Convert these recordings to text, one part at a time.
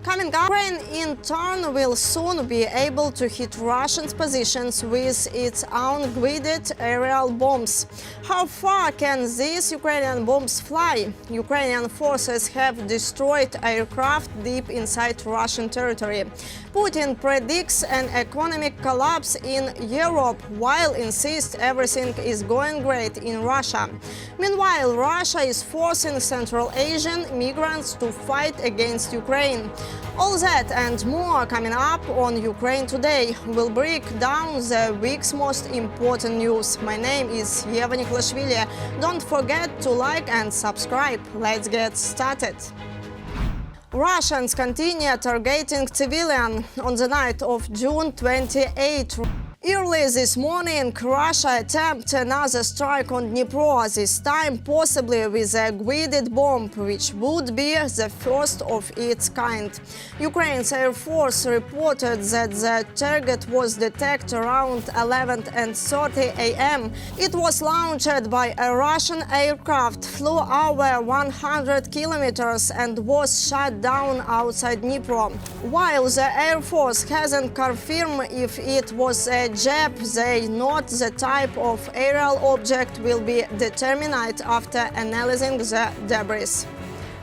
Coming up, Ukraine in turn will soon be able to hit Russia's positions with its own guided aerial bombs. How far can these Ukrainian bombs fly? Ukrainian forces have destroyed aircraft deep inside Russian territory. Putin predicts an economic collapse in Europe while insists everything is going great in Russia. Meanwhile, Russia is forcing Central Asian migrants to fight against Ukraine. All that and more coming up on Ukraine Today. We'll break down the week's most important news. My name is Eva Nikolashvili. Don't forget to like and subscribe. Let's get started. Russians continue targeting civilians on the night of June 28. Early this morning, Russia attempted another strike on Dnipro, this time possibly with a guided bomb, which would be the first of its kind. Ukraine's Air Force reported that the target was detected around 11:30 a.m. It was launched by a Russian aircraft, flew over 100 kilometers and was shot down outside Dnipro. While the Air Force hasn't confirmed if it was a jet, they note the type of aerial object will be determined after analyzing the debris.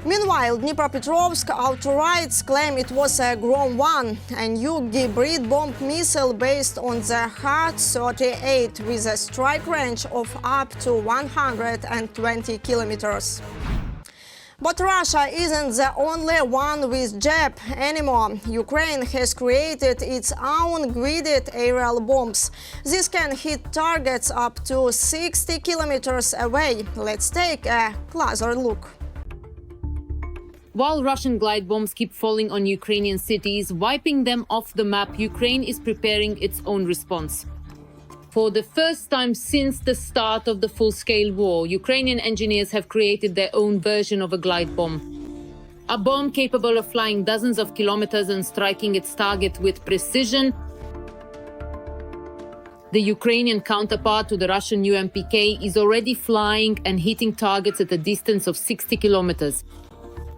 Meanwhile, Dnipropetrovsk authorities claim it was a Grom 1, a new hybrid bomb missile based on the H-38 with a strike range of up to 120 kilometers. But Russia isn't the only one with JEP anymore. Ukraine has created its own guided aerial bombs. These can hit targets up to 60 kilometers away. Let's take a closer look. While Russian glide bombs keep falling on Ukrainian cities, wiping them off the map, Ukraine is preparing its own response. For the first time since the start of the full-scale war, Ukrainian engineers have created their own version of a glide bomb. A bomb capable of flying dozens of kilometers and striking its target with precision. The Ukrainian counterpart to the Russian UMPK is already flying and hitting targets at a distance of 60 kilometers.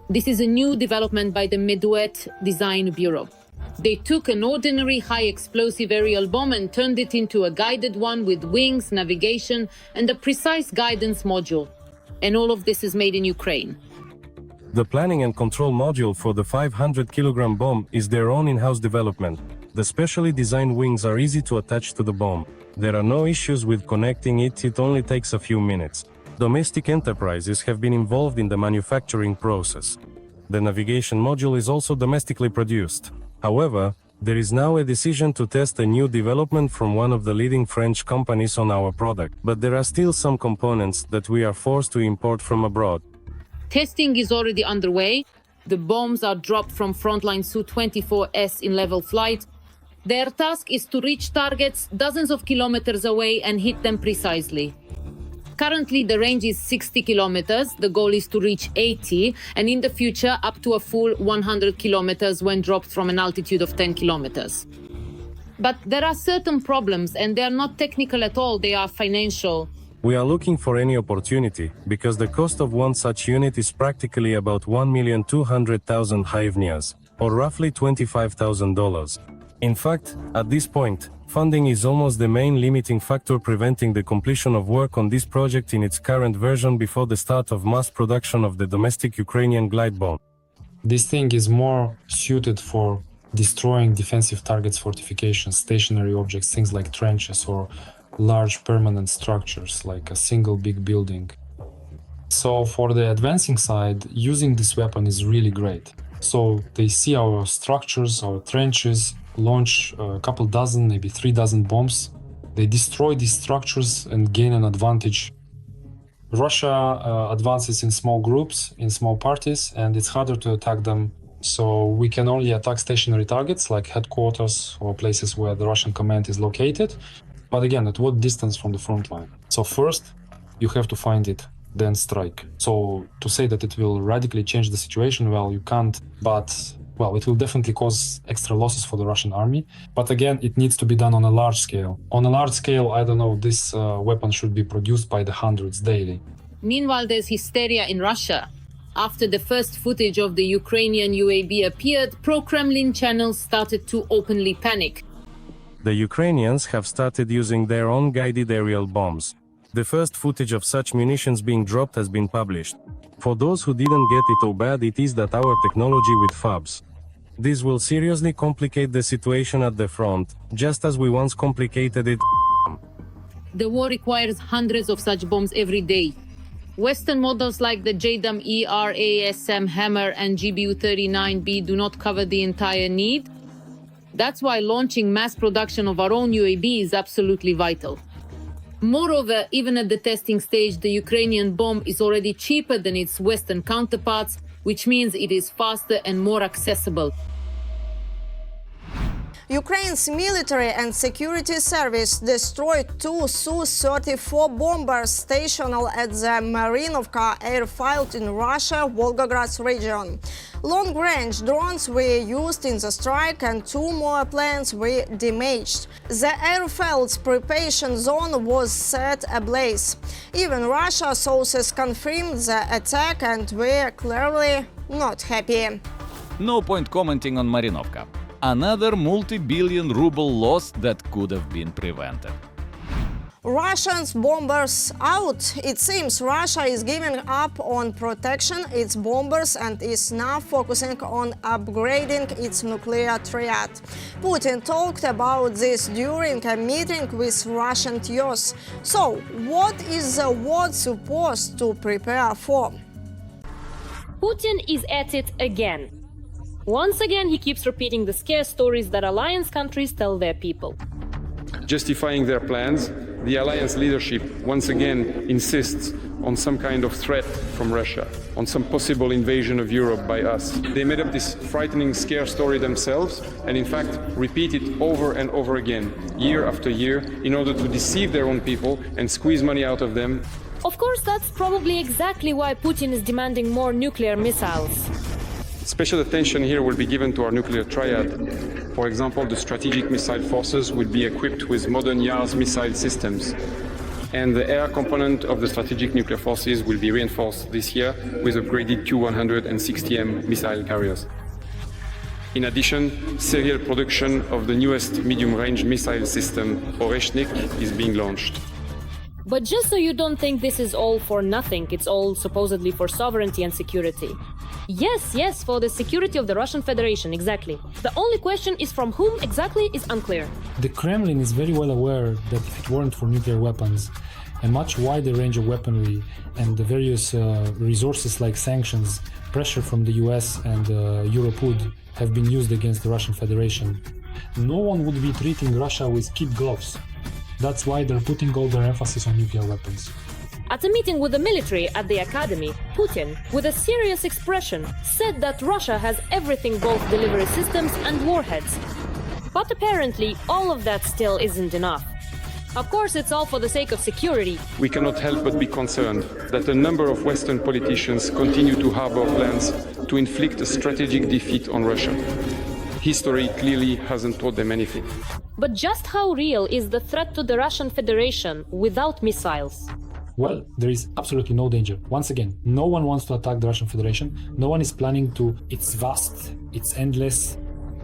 This is a new development by the Migrants Design Bureau. They took an ordinary high-explosive aerial bomb and turned it into a guided one with wings, navigation, and a precise guidance module. And all of this is made in Ukraine. The planning and control module for the 500-kilogram bomb is their own in-house development. The specially designed wings are easy to attach to the bomb. There are no issues with connecting it, it only takes a few minutes. Domestic enterprises have been involved in the manufacturing process. The navigation module is also domestically produced. However, there is now a decision to test a new development from one of the leading French companies on our product, but there are still some components that we are forced to import from abroad. Testing is already underway. The bombs are dropped from frontline Su-24S in level flight. Their task is to reach targets dozens of kilometers away and hit them precisely. Currently, the range is 60 kilometers. The goal is to reach 80, and in the future, up to a full 100 kilometers when dropped from an altitude of 10 kilometers. But there are certain problems, and they are not technical at all, they are financial. We are looking for any opportunity, because the cost of one such unit is practically about 1,200,000 hryvnias, or roughly $25,000. In fact, at this point, funding is almost the main limiting factor preventing the completion of work on this project in its current version before the start of mass production of the domestic Ukrainian glide bomb. This thing is more suited for destroying defensive targets, fortifications, stationary objects, things like trenches or large permanent structures like a single big building. So for the advancing side, using this weapon is really great. So they see our structures, our trenches, launch a couple dozen, maybe 3 dozen bombs. They destroy these structures and gain an advantage. Russia advances in small groups, in small parties, and it's harder to attack them. So we can only attack stationary targets like headquarters or places where the Russian command is located. But again, at what distance from the front line? So first, you have to find it, then strike. So to say that it will radically change the situation, well, you can't, but well, it will definitely cause extra losses for the Russian army. But again, it needs to be done on a large scale. On a large scale, I don't know, this weapon should be produced by the hundreds daily. Meanwhile, there's hysteria in Russia. After the first footage of the Ukrainian UAV appeared, pro-Kremlin channels started to openly panic. The Ukrainians have started using their own guided aerial bombs. The first footage of such munitions being dropped has been published. For those who didn't get it, how bad it is that our technology with FABs. This will seriously complicate the situation at the front, just as we once complicated it. The war requires hundreds of such bombs every day. Western models like the JDAM ERASM Hammer and GBU-39B do not cover the entire need. That's why launching mass production of our own UAV is absolutely vital. Moreover, even at the testing stage, the Ukrainian bomb is already cheaper than its Western counterparts, which means it is faster and more accessible. Ukraine's military and security service destroyed two Su-34 bombers stationed at the Marinovka airfield in Russia, Volgograd region. Long-range drones were used in the strike and two more planes were damaged. The airfield's preparation zone was set ablaze. Even Russia sources confirmed the attack and were clearly not happy. No point commenting on Marinovka. Another multi-billion ruble loss that could have been prevented. Russians bombers out. It seems Russia is giving up on protecting its bombers and is now focusing on upgrading its nuclear triad. Putin talked about this during a meeting with Russian TOs. So, what is the world supposed to prepare for? Putin is at it again. Once again, he keeps repeating the scare stories that alliance countries tell their people. Justifying their plans, the alliance leadership once again insists on some kind of threat from Russia, on some possible invasion of Europe by us. They made up this frightening scare story themselves and in fact repeat it over and over again, year after year, in order to deceive their own people and squeeze money out of them. Of course, that's probably exactly why Putin is demanding more nuclear missiles. Special attention here will be given to our nuclear triad. For example, the strategic missile forces will be equipped with modern Yars missile systems. And the air component of the strategic nuclear forces will be reinforced this year with upgraded Tu-100 and 60M missile carriers. In addition, serial production of the newest medium-range missile system, Oreshnik, is being launched. But just so you don't think this is all for nothing, it's all supposedly for sovereignty and security. Yes, for the security of the Russian Federation, exactly. The only question is from whom exactly is unclear. The Kremlin is very well aware that if it weren't for nuclear weapons, a much wider range of weaponry and the various resources like sanctions, pressure from the US and Europe would have been used against the Russian Federation. No one would be treating Russia with kid gloves. That's why they're putting all their emphasis on nuclear weapons. At a meeting with the military at the academy, Putin, with a serious expression, said that Russia has everything, both delivery systems and warheads. But apparently, all of that still isn't enough. Of course, it's all for the sake of security. We cannot help but be concerned that a number of Western politicians continue to harbor plans to inflict a strategic defeat on Russia. History clearly hasn't taught them anything. But just how real is the threat to the Russian Federation without missiles? Well, there is absolutely no danger. Once again, no one wants to attack the Russian Federation. No one is planning to. It's vast, it's endless.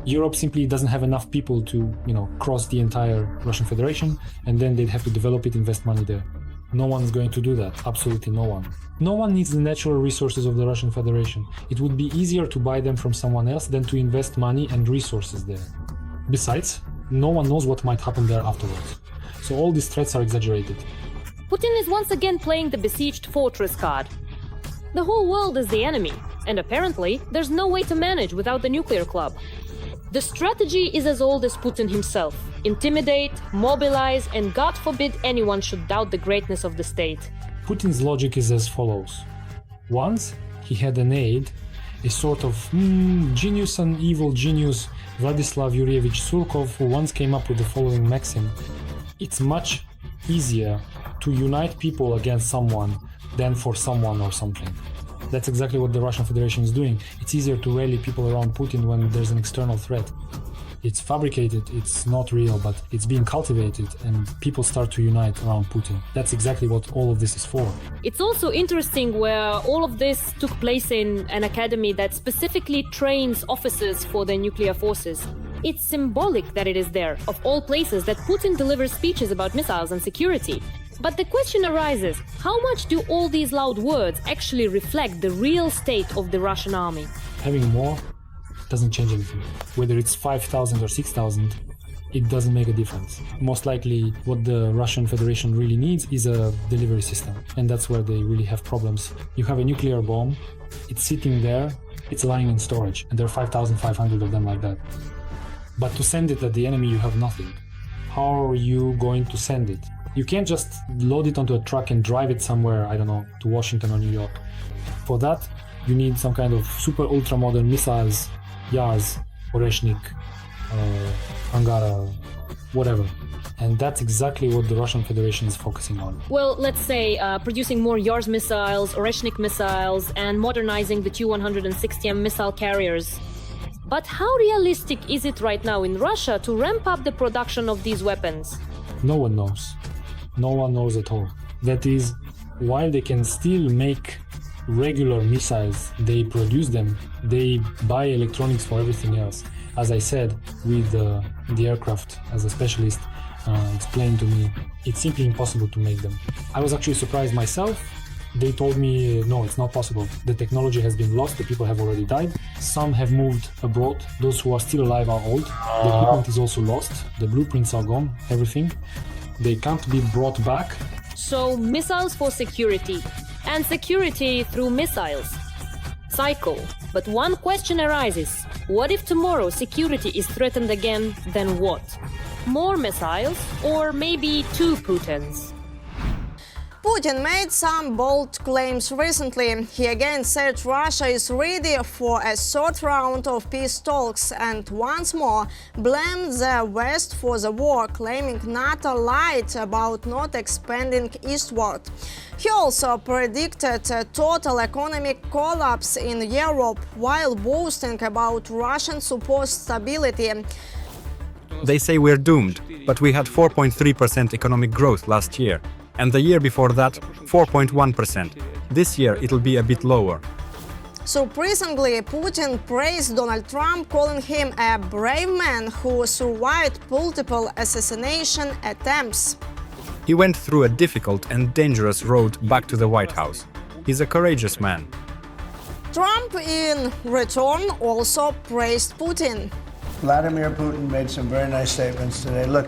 Europe simply doesn't have enough people to, cross the entire Russian Federation, and then they'd have to develop it, invest money there. No one is going to do that. Absolutely no one. No one needs the natural resources of the Russian Federation. It would be easier to buy them from someone else than to invest money and resources there. Besides, no one knows what might happen there afterwards. So all these threats are exaggerated. Putin is once again playing the besieged fortress card. The whole world is the enemy, and apparently there's no way to manage without the nuclear club. The strategy is as old as Putin himself: intimidate, mobilize, and God forbid anyone should doubt the greatness of the state. Putin's logic is as follows. Once he had an aide, a sort of genius and evil genius, Vladislav Yurievich Surkov, who once came up with the following maxim: it's much easier to unite people against someone than for someone or something. That's exactly what the Russian Federation is doing. It's easier to rally people around Putin when there's an external threat. It's fabricated, it's not real, but it's being cultivated and people start to unite around Putin. That's exactly what all of this is for. It's also interesting where all of this took place in an academy that specifically trains officers for the nuclear forces. It's symbolic that it is there, of all places, that Putin delivers speeches about missiles and security. But the question arises, how much do all these loud words actually reflect the real state of the Russian army? Having more doesn't change anything. Whether it's 5,000 or 6,000, it doesn't make a difference. Most likely what the Russian Federation really needs is a delivery system. And that's where they really have problems. You have a nuclear bomb, it's sitting there, it's lying in storage, and there are 5,500 of them like that. But to send it at the enemy, you have nothing. How are you going to send it? You can't just load it onto a truck and drive it somewhere, I don't know, to Washington or New York. For that, you need some kind of super ultra modern missiles, Yars, Oreshnik, Angara, whatever. And that's exactly what the Russian Federation is focusing on. Well, let's say producing more Yars missiles, Oreshnik missiles, and modernizing the Tu-160M missile carriers. But how realistic is it right now in Russia to ramp up the production of these weapons? No one knows. No one knows at all. That is, while they can still make regular missiles, they produce them, they buy electronics for everything else. As I said, with the aircraft, as a specialist explained to me, it's simply impossible to make them. I was actually surprised myself. They told me, no, it's not possible. The technology has been lost, the people have already died. Some have moved abroad, those who are still alive are old. The equipment is also lost, the blueprints are gone, everything. They can't be brought back. So, missiles for security, and security through missiles. Cycle. But one question arises. What if tomorrow security is threatened again, then what? More missiles, or maybe two Putins? Putin made some bold claims recently. He again said Russia is ready for a third round of peace talks and once more blamed the West for the war, claiming NATO lied about not expanding eastward. He also predicted a total economic collapse in Europe while boasting about Russian supposed stability. They say we're doomed, but we had 4.3% economic growth last year. And the year before that, 4.1%. This year, it'll be a bit lower. Surprisingly, Putin praised Donald Trump, calling him a brave man who survived multiple assassination attempts. He went through a difficult and dangerous road back to the White House. He's a courageous man. Trump, in return, also praised Putin. Vladimir Putin made some very nice statements today. Look,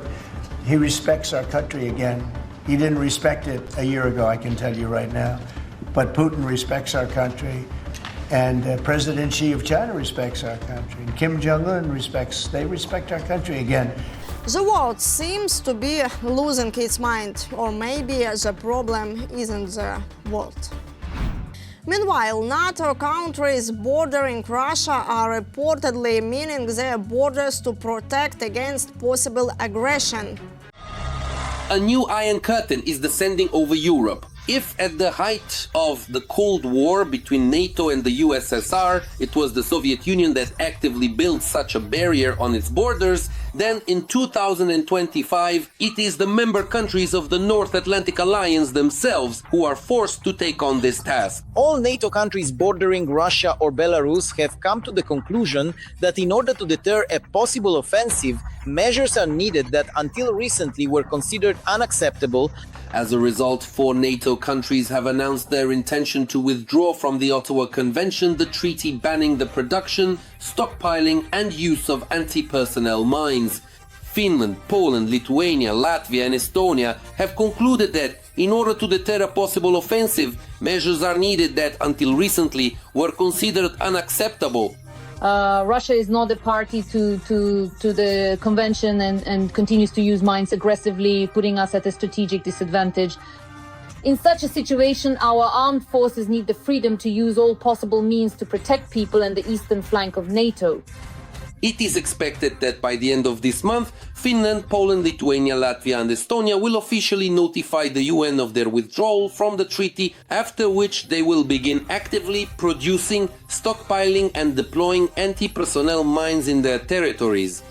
he respects our country again. He didn't respect it a year ago, I can tell you right now. But Putin respects our country, and President Xi of China respects our country, and Kim Jong-un they respect our country again. The world seems to be losing its mind, or maybe the problem isn't the world. Meanwhile, NATO countries bordering Russia are reportedly meaning their borders to protect against possible aggression. A new Iron Curtain is descending over Europe. If at the height of the Cold War between NATO and the USSR, it was the Soviet Union that actively built such a barrier on its borders, then in 2025, it is the member countries of the North Atlantic Alliance themselves who are forced to take on this task. All NATO countries bordering Russia or Belarus have come to the conclusion that in order to deter a possible offensive, measures are needed that until recently were considered unacceptable. As a result, 4 NATO countries have announced their intention to withdraw from the Ottawa Convention, the treaty banning the production, stockpiling and use of anti-personnel mines. Finland, Poland, Lithuania, Latvia and Estonia have concluded that in order to deter a possible offensive, measures are needed that until recently were considered unacceptable. Russia is not a party to the convention and continues to use mines aggressively, putting us at a strategic disadvantage. In such a situation, our armed forces need the freedom to use all possible means to protect people and the eastern flank of NATO. It is expected that by the end of this month, Finland, Poland, Lithuania, Latvia and Estonia will officially notify the UN of their withdrawal from the treaty, after which they will begin actively producing, stockpiling and deploying anti-personnel mines in their territories.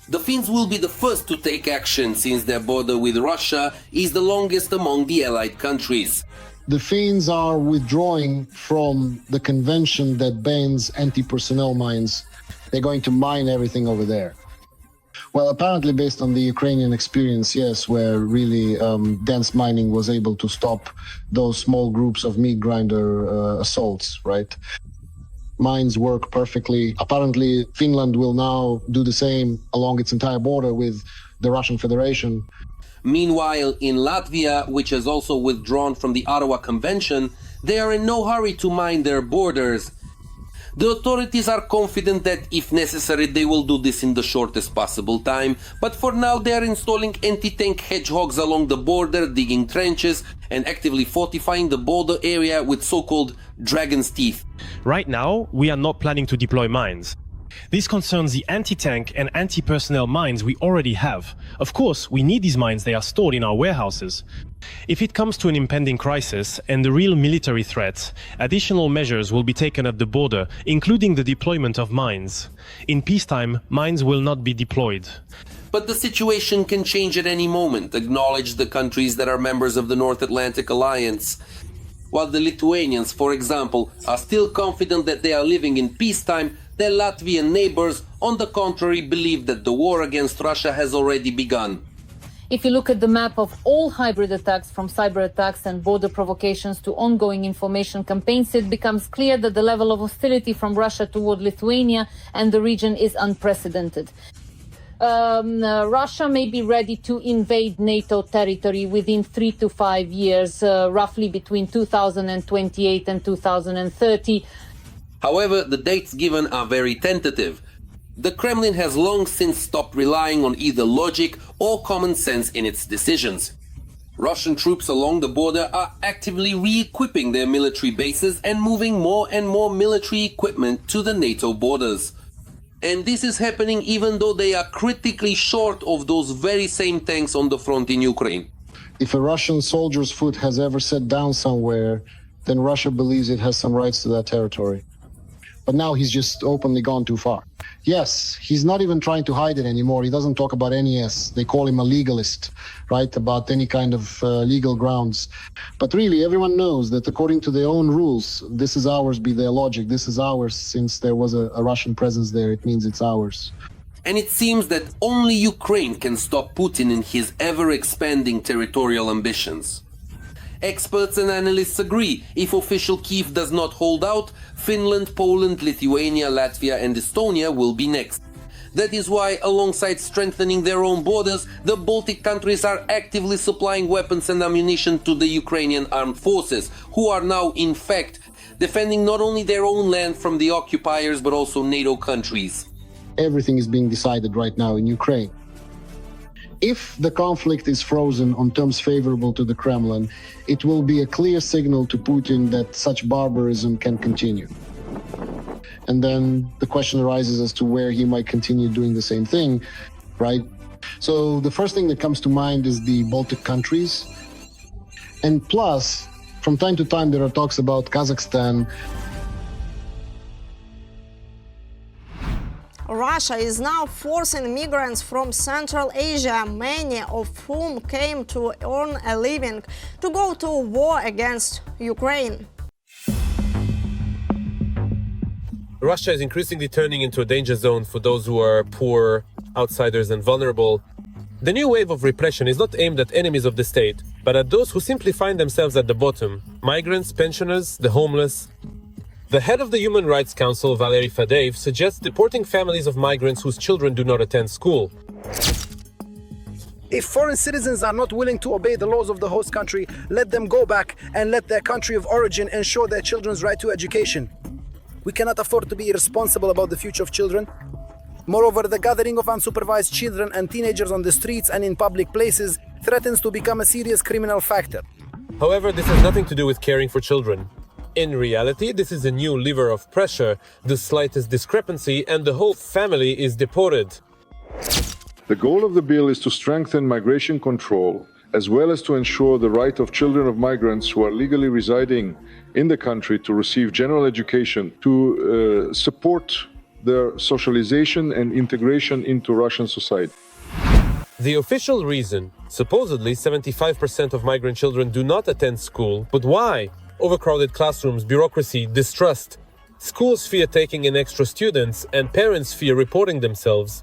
The Finns will be the first to take action since their border with Russia is the longest among the allied countries. The Finns are withdrawing from the convention that bans anti-personnel mines. They're going to mine everything over there. Well, apparently based on the Ukrainian experience, yes, where really dense mining was able to stop those small groups of meat grinder assaults, right? Mines work perfectly. Apparently, Finland will now do the same along its entire border with the Russian Federation. Meanwhile, in Latvia, which has also withdrawn from the Ottawa Convention, they are in no hurry to mind their borders. The authorities are confident that, if necessary, they will do this in the shortest possible time, but for now they are installing anti-tank hedgehogs along the border, digging trenches, and actively fortifying the border area with so-called dragon's teeth. Right now, we are not planning to deploy mines. This concerns the anti-tank and anti-personnel mines we already have. Of course, we need these mines, they are stored in our warehouses. If it comes to an impending crisis and the real military threat, additional measures will be taken at the border, including the deployment of mines. In peacetime, mines will not be deployed. But the situation can change at any moment, acknowledge the countries that are members of the North Atlantic Alliance. While the Lithuanians, for example, are still confident that they are living in peacetime, their Latvian neighbors, on the contrary, believe that the war against Russia has already begun. If you look at the map of all hybrid attacks, from cyber attacks and border provocations to ongoing information campaigns, it becomes clear that the level of hostility from Russia toward Lithuania and the region is unprecedented. Russia may be ready to invade NATO territory within 3 to 5 years, roughly between 2028 and 2030. However, the dates given are very tentative. The Kremlin has long since stopped relying on either logic or common sense in its decisions. Russian troops along the border are actively re-equipping their military bases and moving more and more military equipment to the NATO borders. And this is happening even though they are critically short of those very same tanks on the front in Ukraine. If a Russian soldier's foot has ever set down somewhere, then Russia believes it has some rights to that territory. But now he's just openly gone too far. Yes, he's not even trying to hide it anymore. He doesn't talk about NES. They call him a legalist, right? About any kind of legal grounds. But really, everyone knows that according to their own rules, this is ours, be their logic. This is ours. Since there was a Russian presence there, it means it's ours. And it seems that only Ukraine can stop Putin in his ever-expanding territorial ambitions. Experts and analysts agree, if official Kyiv does not hold out, Finland, Poland, Lithuania, Latvia and Estonia will be next. That is why, alongside strengthening their own borders, the Baltic countries are actively supplying weapons and ammunition to the Ukrainian armed forces, who are now, in fact, defending not only their own land from the occupiers but also NATO countries. Everything is being decided right now in Ukraine. If the conflict is frozen on terms favorable to the Kremlin, it will be a clear signal to Putin that such barbarism can continue. And then the question arises as to where he might continue doing the same thing, right? So the first thing that comes to mind is the Baltic countries. And plus, from time to time, there are talks about Kazakhstan. Russia is now forcing migrants from Central Asia, many of whom came to earn a living, to go to war against Ukraine. Russia is increasingly turning into a danger zone for those who are poor, outsiders and vulnerable. The new wave of repression is not aimed at enemies of the state, but at those who simply find themselves at the bottom: migrants, pensioners, the homeless. The head of the Human Rights Council, Valery Fadeev, suggests deporting families of migrants whose children do not attend school. If foreign citizens are not willing to obey the laws of the host country, let them go back and let their country of origin ensure their children's right to education. We cannot afford to be irresponsible about the future of children. Moreover, the gathering of unsupervised children and teenagers on the streets and in public places threatens to become a serious criminal factor. However, this has nothing to do with caring for children. In reality, this is a new lever of pressure. The slightest discrepancy and the whole family is deported. The goal of the bill is to strengthen migration control, as well as to ensure the right of children of migrants who are legally residing in the country to receive general education, to support their socialization and integration into Russian society. The official reason, supposedly 75% of migrant children do not attend school. But why? Overcrowded classrooms, bureaucracy, distrust. Schools fear taking in extra students, and parents fear reporting themselves.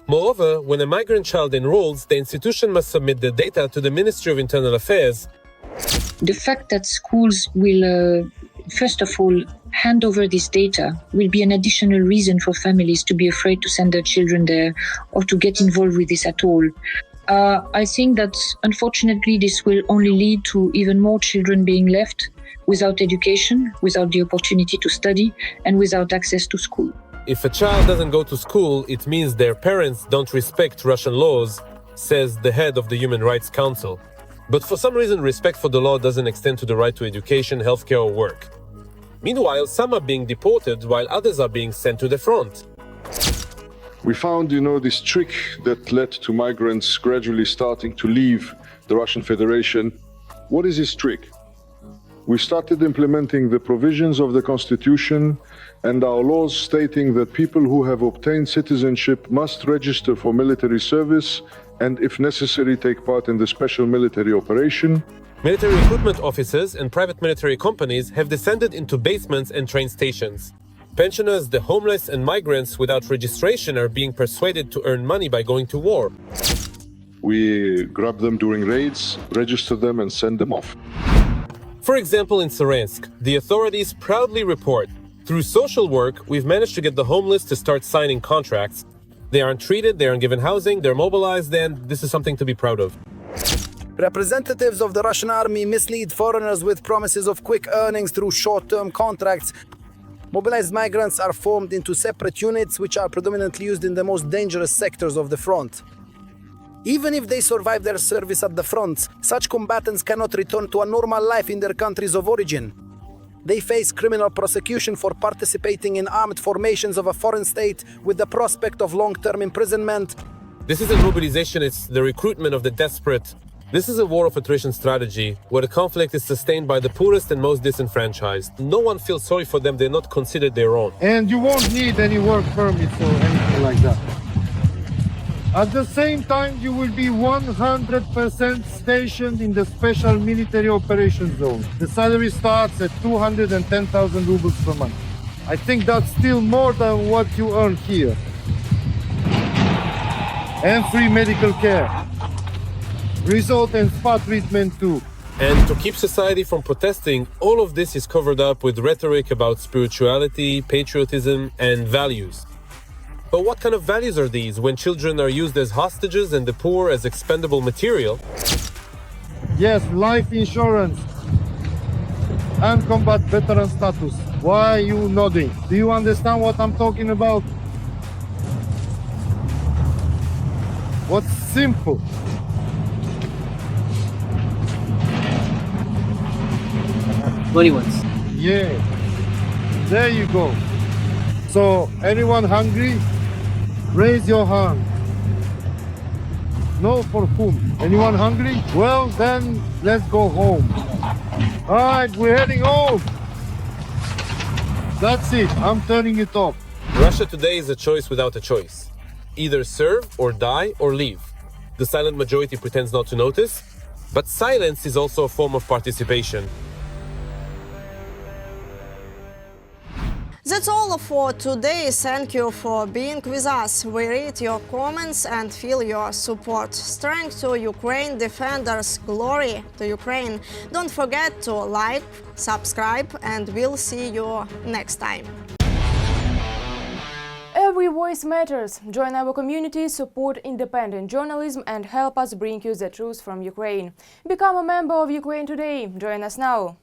Moreover, when a migrant child enrolls, the institution must submit the data to the Ministry of Internal Affairs. The fact that schools will, first of all, hand over this data will be an additional reason for families to be afraid to send their children there or to get involved with this at all. I think that, unfortunately, this will only lead to even more children being left without education, without the opportunity to study, and without access to school. If a child doesn't go to school, it means their parents don't respect Russian laws, says the head of the Human Rights Council. But for some reason, respect for the law doesn't extend to the right to education, healthcare, or work. Meanwhile, some are being deported while others are being sent to the front. We found, this trick that led to migrants gradually starting to leave the Russian Federation. What is this trick? We started implementing the provisions of the Constitution and our laws stating that people who have obtained citizenship must register for military service and, if necessary, take part in the special military operation. Military recruitment officers and private military companies have descended into basements and train stations. Pensioners, the homeless, and migrants without registration are being persuaded to earn money by going to war. We grab them during raids, register them, and send them off. For example, in Saransk, the authorities proudly report, through social work, we've managed to get the homeless to start signing contracts. They aren't treated, they aren't given housing, they're mobilized, and this is something to be proud of. Representatives of the Russian army mislead foreigners with promises of quick earnings through short-term contracts. Mobilized migrants are formed into separate units which are predominantly used in the most dangerous sectors of the front. Even if they survive their service at the front, such combatants cannot return to a normal life in their countries of origin. They face criminal prosecution for participating in armed formations of a foreign state with the prospect of long-term imprisonment. This isn't mobilization, it's the recruitment of the desperate. This is a war of attrition strategy, where the conflict is sustained by the poorest and most disenfranchised. No one feels sorry for them, they're not considered their own. And you won't need any work permits or anything like that. At the same time, you will be 100% stationed in the special military operations zone. The salary starts at 210,000 rubles per month. I think that's still more than what you earn here. And free medical care. Result and spa treatment too. And to keep society from protesting, all of this is covered up with rhetoric about spirituality, patriotism, and values. But what kind of values are these when children are used as hostages and the poor as expendable material? Yes, life insurance and combat veteran status. Why are you nodding? Do you understand what I'm talking about? What's simple? Money ones. Yeah, there you go. So, anyone hungry? Raise your hand. No, for whom? Anyone hungry? Well, then let's go home. All right, we're heading home. That's it. I'm turning it off. Russia today is a choice without a choice. Either serve or die or leave. The silent majority pretends not to notice, but silence is also a form of participation. That's all for today. Thank you for being with us. We read your comments and feel your support. Strength to Ukraine defenders, glory to Ukraine. Don't forget to like, subscribe, and we'll see you next time. Every voice matters. Join our community, support independent journalism, and help us bring you the truth from Ukraine. Become a member of Ukraine today. Join us now.